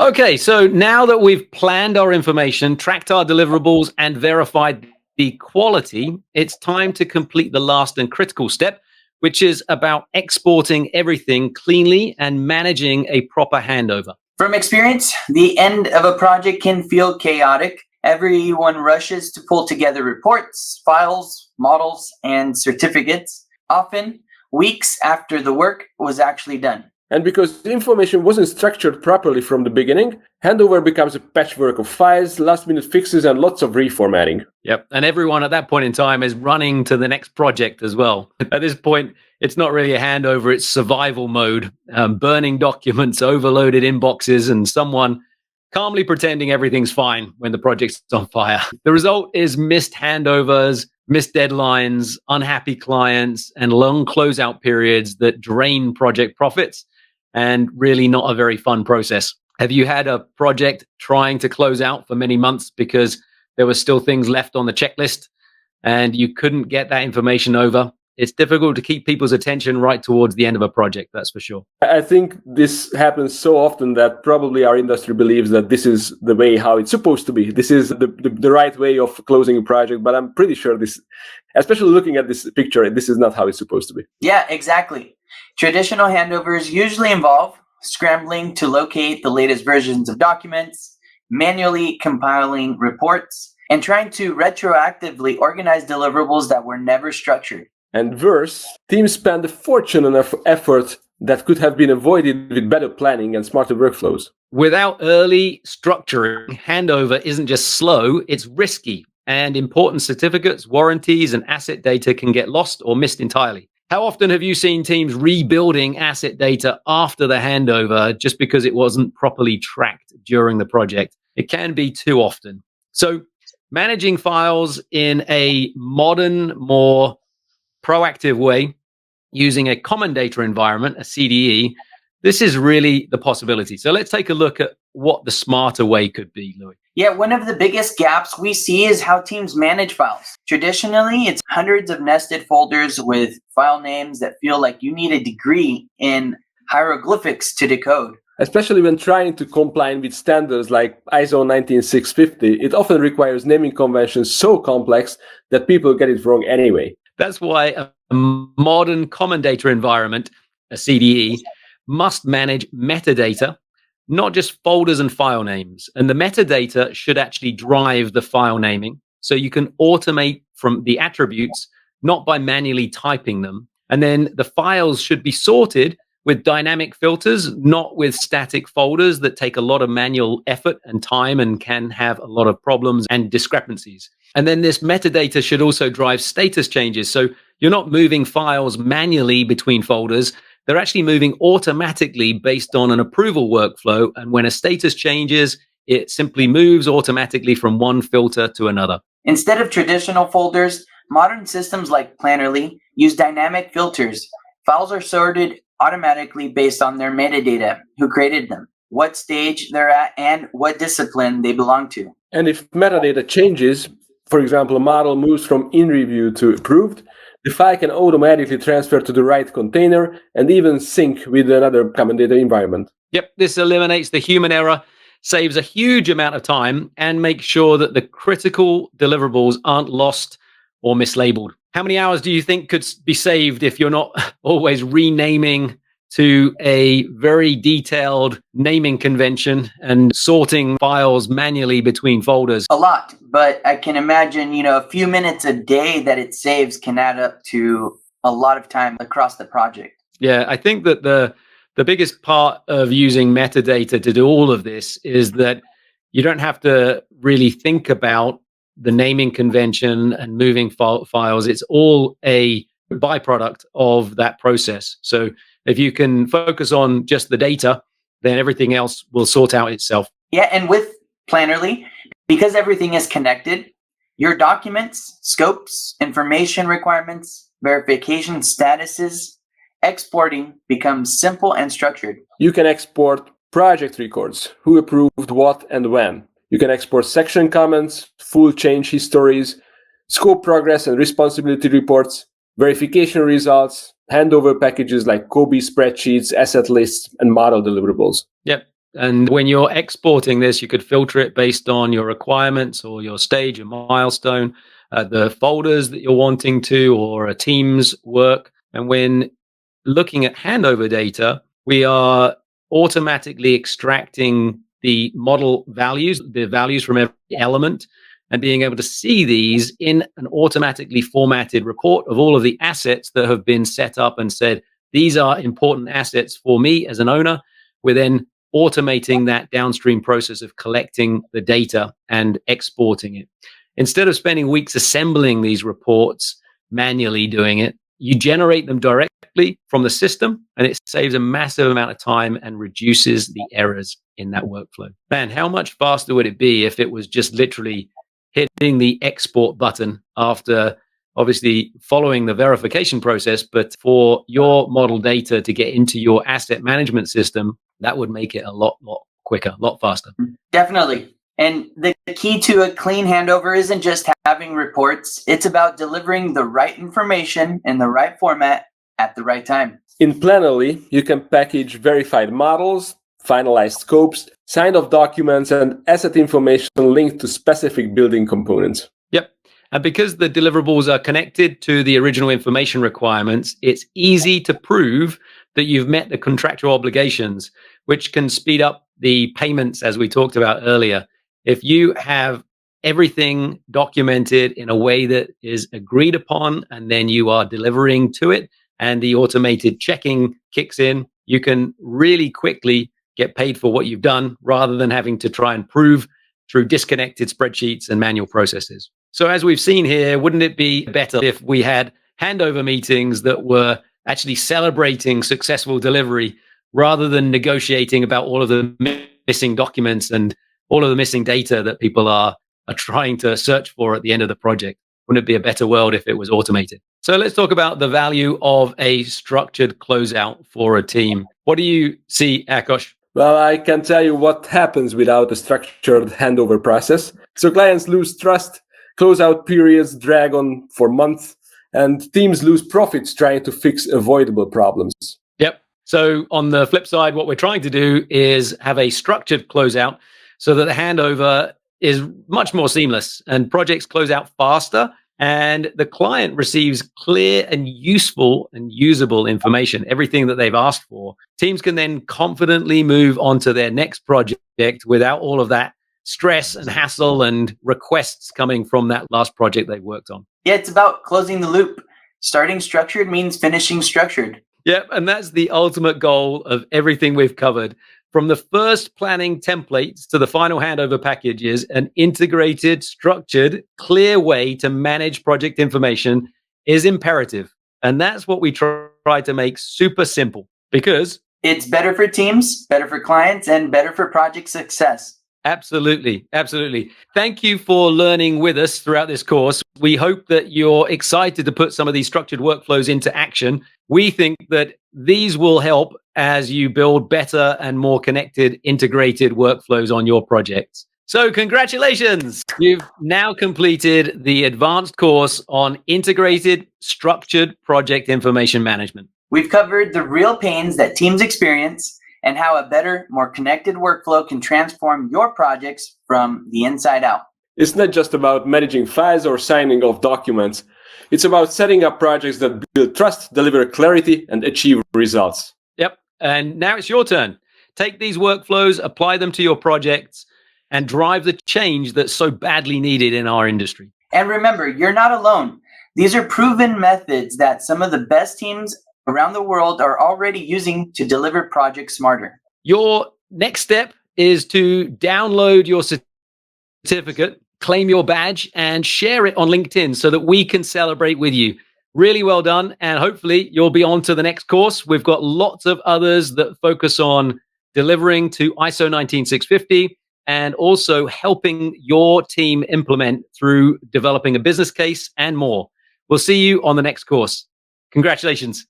Okay, so now that we've planned our information, tracked our deliverables, and verified the quality, it's time to complete the last and critical step, which is about exporting everything cleanly and managing a proper handover. From experience, the end of a project can feel chaotic. Everyone rushes to pull together reports, files, models, and certificates, often weeks after the work was actually done. And because the information wasn't structured properly from the beginning, handover becomes a patchwork of files, last-minute fixes, and lots of reformatting. Yep, and everyone at that point in time is running to the next project as well. At this point, it's not really a handover, it's survival mode, burning documents, overloaded inboxes, and someone calmly pretending everything's fine when the project's on fire. The result is missed handovers, missed deadlines, unhappy clients, and long closeout periods that drain project profits, and really not a very fun process. Have you had a project trying to close out for many months because there were still things left on the checklist and you couldn't get that information over? It's difficult to keep people's attention right towards the end of a project, that's for sure. I think this happens so often that probably our industry believes that this is the way how it's supposed to be. This is the right way of closing a project, but I'm pretty sure this, especially looking at this picture, this is not how it's supposed to be. Yeah, exactly. Traditional handovers usually involve scrambling to locate the latest versions of documents, manually compiling reports, and trying to retroactively organize deliverables that were never structured. And worse, teams spend a fortune on effort that could have been avoided with better planning and smarter workflows. Without early structuring, handover isn't just slow, it's risky, and important certificates, warranties, and asset data can get lost or missed entirely. How often have you seen teams rebuilding asset data after the handover just because it wasn't properly tracked during the project? It can be too often. So managing files in a modern, more proactive way, using a common data environment, a CDE, this is really the possibility. So let's take a look at what the smarter way could be, Louis. Yeah, one of the biggest gaps we see is how teams manage files. Traditionally, it's hundreds of nested folders with file names that feel like you need a degree in hieroglyphics to decode. Especially when trying to comply with standards like ISO 19650, it often requires naming conventions so complex that people get it wrong anyway. That's why a modern common data environment, a CDE, must manage metadata, not just folders and file names. And the metadata should actually drive the file naming. So you can automate from the attributes, not by manually typing them. And then the files should be sorted with dynamic filters, not with static folders that take a lot of manual effort and time and can have a lot of problems and discrepancies. And then this metadata should also drive status changes. So you're not moving files manually between folders. They're actually moving automatically based on an approval workflow. And when a status changes, it simply moves automatically from one filter to another. Instead of traditional folders, modern systems like Plannerly use dynamic filters. Files are sorted automatically based on their metadata, who created them, what stage they're at, and what discipline they belong to. And if metadata changes, for example, a model moves from in review to approved, the file can automatically transfer to the right container and even sync with another common data environment. Yep, this eliminates the human error, saves a huge amount of time, and makes sure that the critical deliverables aren't lost or mislabeled. How many hours do you think could be saved if you're not always renaming to a very detailed naming convention and sorting files manually between folders? A lot, but I can imagine, a few minutes a day that it saves can add up to a lot of time across the project. Yeah, I think that the biggest part of using metadata to do all of this is that you don't have to really think about the naming convention and moving files. It's all a byproduct of that process. So if you can focus on just the data, then everything else will sort out itself. Yeah, and with Plannerly, because everything is connected, your documents, scopes, information requirements, verification statuses, exporting becomes simple and structured. You can export project records, who approved what and when. You can export section comments, full change histories, scope progress and responsibility reports, verification results, handover packages like COBie spreadsheets, asset lists, and model deliverables. Yep. And when you're exporting this, you could filter it based on your requirements or your stage, your milestone, the folders that you're wanting to, or a team's work. And when looking at handover data, we are automatically extracting the model values, the values from every element, and being able to see these in an automatically formatted report of all of the assets that have been set up and said, these are important assets for me as an owner. We're then automating that downstream process of collecting the data and exporting it. Instead of spending weeks assembling these reports, manually doing it, you generate them directly from the system, and it saves a massive amount of time and reduces the errors in that workflow. Man, how much faster would it be if it was just literally hitting the export button after obviously following the verification process, but for your model data to get into your asset management system, that would make it a lot quicker, a lot faster. Definitely. And the key to a clean handover isn't just having reports. It's about delivering the right information in the right format at the right time. In Planoly, you can package verified models, finalized scopes, signed off documents, and asset information linked to specific building components. Yep. And because the deliverables are connected to the original information requirements, it's easy to prove that you've met the contractual obligations, which can speed up the payments, as we talked about earlier. If you have everything documented in a way that is agreed upon, and then you are delivering to it, and the automated checking kicks in, you can really quickly get paid for what you've done rather than having to try and prove through disconnected spreadsheets and manual processes. So as we've seen here, wouldn't it be better if we had handover meetings that were actually celebrating successful delivery rather than negotiating about all of the missing documents and all of the missing data that people are trying to search for at the end of the project? Wouldn't it be a better world if it was automated? So let's talk about the value of a structured closeout for a team. What do you see, Akosh? Well, I can tell you what happens without a structured handover process. So clients lose trust, closeout periods drag on for months, and teams lose profits trying to fix avoidable problems. Yep. So on the flip side, what we're trying to do is have a structured closeout so that the handover is much more seamless and projects close out faster, and the client receives clear and useful and usable information, everything that they've asked for. Teams can then confidently move on to their next project without all of that stress and hassle and requests coming from that last project they've worked on. Yeah, it's about closing the loop. Starting structured means finishing structured. Yep, and that's the ultimate goal of everything we've covered. From the first planning templates to the final handover packages, an integrated, structured, clear way to manage project information is imperative. And that's what we try to make super simple, because it's better for teams, better for clients, and better for project success. Absolutely. Absolutely. Thank you for learning with us throughout this course. We hope that you're excited to put some of these structured workflows into action. We think that these will help as you build better and more connected, integrated workflows on your projects. So congratulations. You've now completed the advanced course on integrated, structured project information management. We've covered the real pains that teams experience and how a better, more connected workflow can transform your projects from the inside out. It's not just about managing files or signing off documents. It's about setting up projects that build trust, deliver clarity, and achieve results. Yep. And now it's your turn. Take these workflows, apply them to your projects, and drive the change that's so badly needed in our industry. And remember, you're not alone. These are proven methods that some of the best teams around the world are already using to deliver projects smarter. Your next step is to download your certificate, claim your badge, and share it on LinkedIn so that we can celebrate with you. Really well done. And hopefully you'll be on to the next course. We've got lots of others that focus on delivering to ISO 19650 and also helping your team implement through developing a business case and more. We'll see you on the next course. Congratulations.